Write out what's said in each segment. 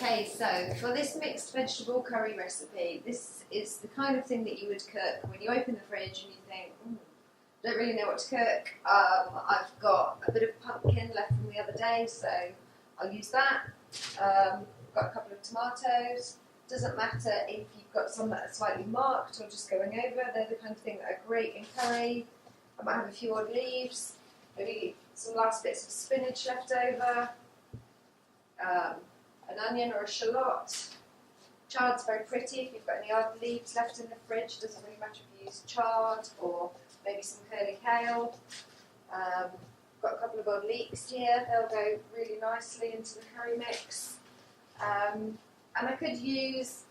Okay, so for this mixed vegetable curry recipe, this is the kind of thing that you would cook when you open the fridge and you think, don't really know what to cook. I've got a bit of pumpkin left from the other day, so I'll use that. Got a couple of tomatoes. Doesn't matter if you've got some that are slightly marked or just going over, they're the kind of thing that are great in curry. I might have a few odd leaves, maybe some last bits of spinach left over. An onion or a shallot. Chard's very pretty if you've got any odd leaves left in the fridge. Doesn't really matter if you use chard or maybe some curly kale. Got a couple of odd leeks here. They'll go really nicely into the curry mix. And I could use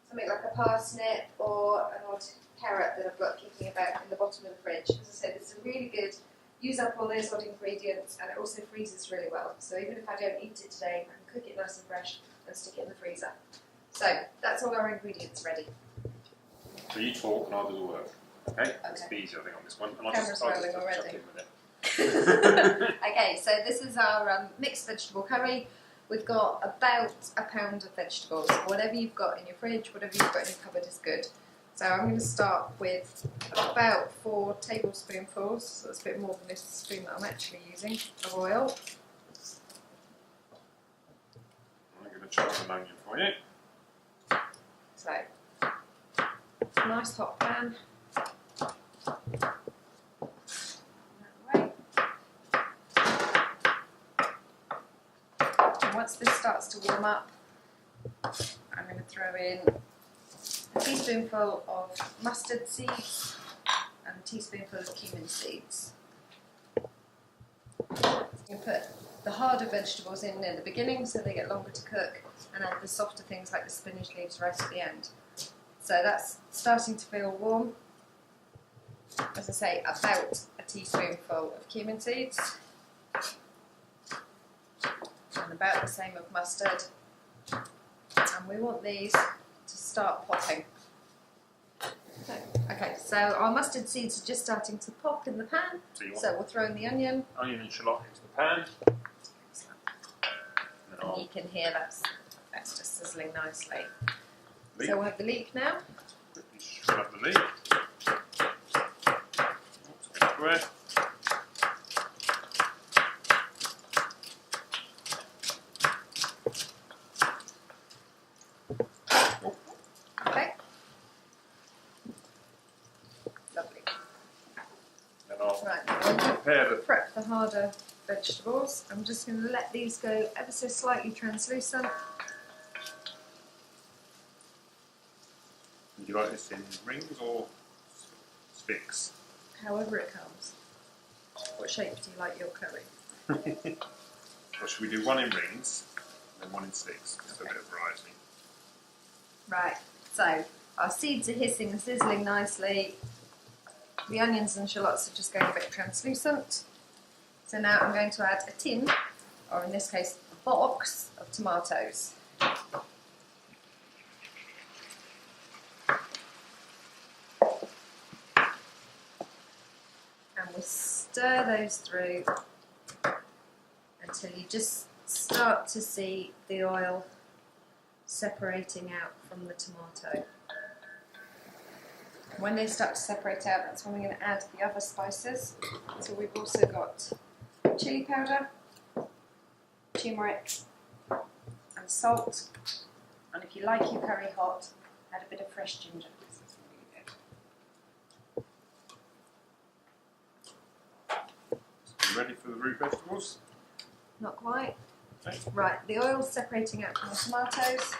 something like a parsnip or an odd carrot that I've got kicking about in the bottom of the fridge. As I said, it's a really good use up all those odd ingredients, and it also freezes really well. So even if I don't eat it today, I can cook it nice and fresh and stick it in the freezer. So that's all our ingredients ready. So you talk and I'll do the work. Okay? It's the easier thing on this one. And I'll Camera's rolling just already. jump in with it. Okay, so this is our mixed vegetable curry. We've got about a pound of vegetables. Whatever you've got in your fridge, whatever you've got in your cupboard is good. So I'm going to start with about 4 tablespoonfuls, so that's a bit more than this spoon that I'm actually using, of oil. I'm going to chop an onion for you. So, nice hot pan. That way. And once this starts to warm up, I'm going to throw in a teaspoonful of mustard seeds and a teaspoonful of cumin seeds. You put the harder vegetables in the beginning so they get longer to cook, and add the softer things like the spinach leaves right at the end. So that's starting to feel warm. As I say, about a teaspoonful of cumin seeds and about the same of mustard. And we want these to start popping. Okay, so our mustard seeds are just starting to pop in the pan, so we'll throw in the onion. Onion and shallot into the pan. And you can hear that's just sizzling nicely. Leek. So we'll have the leek now. Quickly shred up the leek. Square. Okay. Lovely. Then I'll right, now I'm going prepare to prep the harder vegetables. I'm just going to let these go ever so slightly translucent. Would you like this in rings or sticks? However it comes. What shape do you like your curry? Or should we do one in rings and then one in sticks? Just a bit of variety. Right, so our seeds are hissing and sizzling nicely. The onions and shallots are just going a bit translucent. So now I'm going to add a tin, or in this case a box, of tomatoes. And we'll stir those through until you just start to see the oil separating out from the tomato. When they start to separate out, that's when we're going to add the other spices. So we've also got chili powder, turmeric and salt. And if you like your curry hot, add a bit of fresh ginger. This is really good. So you ready for the root vegetables? Not quite. Okay. Right, the oil's separating out from the tomatoes.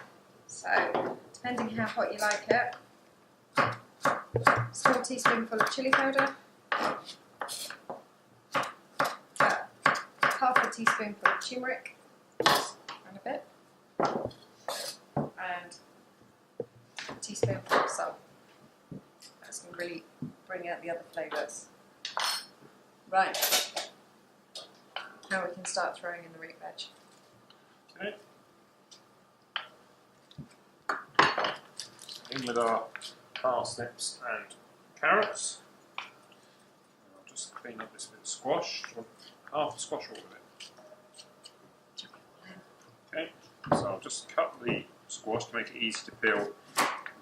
So, depending how hot you like it, small teaspoonful of chili powder, about half a teaspoonful of turmeric, and a bit, and a teaspoonful of salt. That's going to really bring out the other flavours. Right, now we can start throwing in the root veg. Okay. In with our parsnips and carrots. And I'll just clean up this bit of squash. Half the squash all of it. Okay. So I'll just cut the squash to make it easy to peel into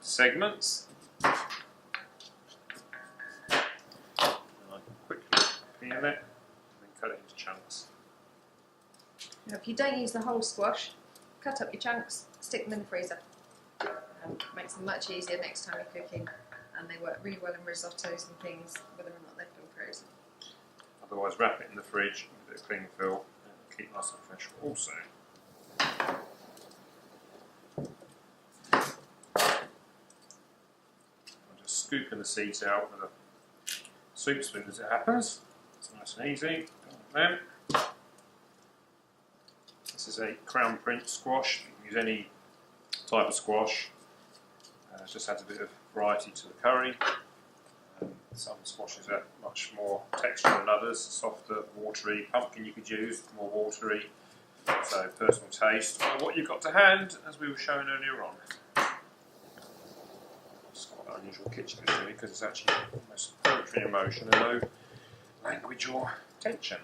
segments. And I can quickly peel it and then cut it into chunks. Now, if you don't use the whole squash, cut up your chunks, stick them in the freezer. Makes them much easier next time you're cooking, and they work really well in risottos and things, whether or not they've been frozen. Otherwise, wrap it in the fridge with a bit of cling film and keep nice and fresh also. I'm just scooping the seeds out with a soup spoon as it happens. It's nice and easy. Then. This is a Crown Prince squash. You can use any type of squash. It just adds a bit of variety to the curry. Some squashes are much more texture than others, softer, watery. Pumpkin you could use, more watery. So personal taste, or what you've got to hand, as we were showing earlier on. It's quite an unusual kitchen really, because it's actually almost poetry in motion and no language or tension.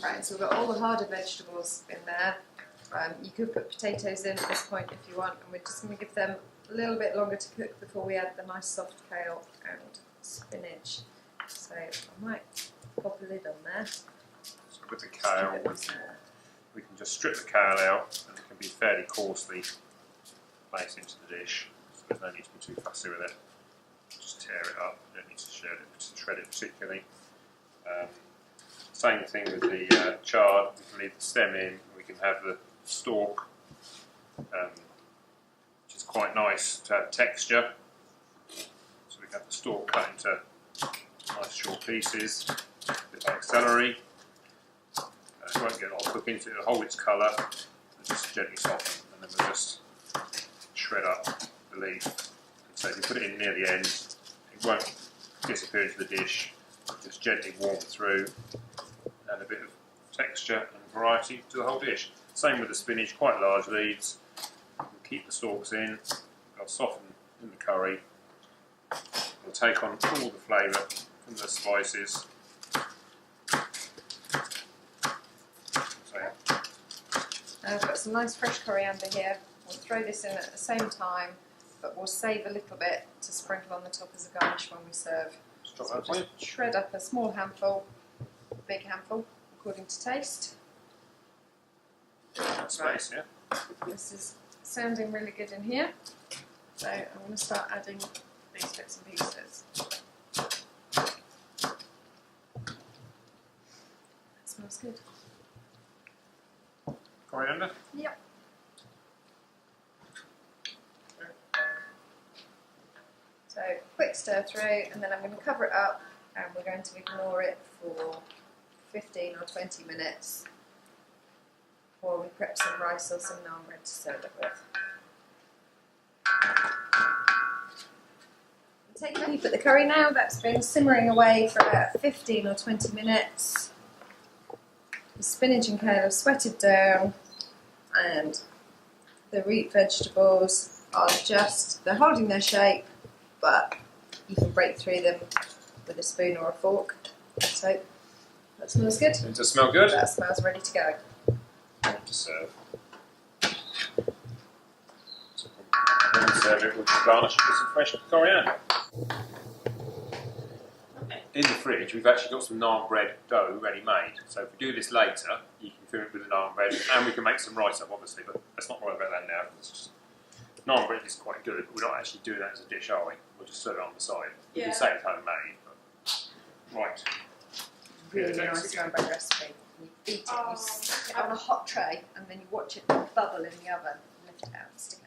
Right, so we've got all the harder vegetables in there. You could put potatoes in at this point if you want, and we're just going to give them a little bit longer to cook before we add the nice soft kale and spinach. So I might pop a lid on there. So with the kale, we can just strip the kale out, and it can be fairly coarsely placed into the dish. So there's no need to be too fussy with it. Just tear it up. You don't need to shred it particularly. Same thing with the chard. We can leave the stem in. We can have the stalk, which is quite nice to have texture. So we can have the stalk cut into nice short pieces, a bit like celery. It won't get a lot of cooking, so it'll hold its colour and just gently soften, and then we'll just shred up the leaf. And so if you put it in near the end, it won't disappear into the dish, just gently warm through, and a bit of texture and variety to the whole dish. Same with the spinach, quite large leaves. We'll keep the stalks in, they'll soften in the curry. We'll take on all the flavour from the spices. So, yeah. I've got some nice fresh coriander here. We'll throw this in at the same time, but we'll save a little bit to sprinkle on the top as a garnish when we serve. Just So we'll just shred up a small handful, big handful, according to taste. Space, yeah. This is sounding really good in here, so I'm going to start adding these bits and pieces. That smells good. Coriander? Yep. So quick stir through, and then I'm going to cover it up, and we're going to ignore it for 15 or 20 minutes while we prep some rice or some naan bread to serve it with. Take a peep at the curry now. That's been simmering away for about 15 or 20 minutes. The spinach and kale have sweated down, and the root vegetables are they're holding their shape, but you can break through them with a spoon or a fork. So that smells good. Does it smell good? That smells ready to go. Ready to serve. So we'll serve it with garnish with some fresh coriander. In the fridge, we've actually got some naan bread dough ready made. So if we do this later, you can fill it with the naan bread, and we can make some rice up, obviously. But let's not worry about that now. It's just, naan bread is quite good, but we're not actually doing that as a dish, are we? We'll just serve it on the side. We can say it's homemade, but right. Really nice naan bread recipe. You beat it, you stick it on a hot tray, and then you watch it bubble in the oven, lift it out, stick it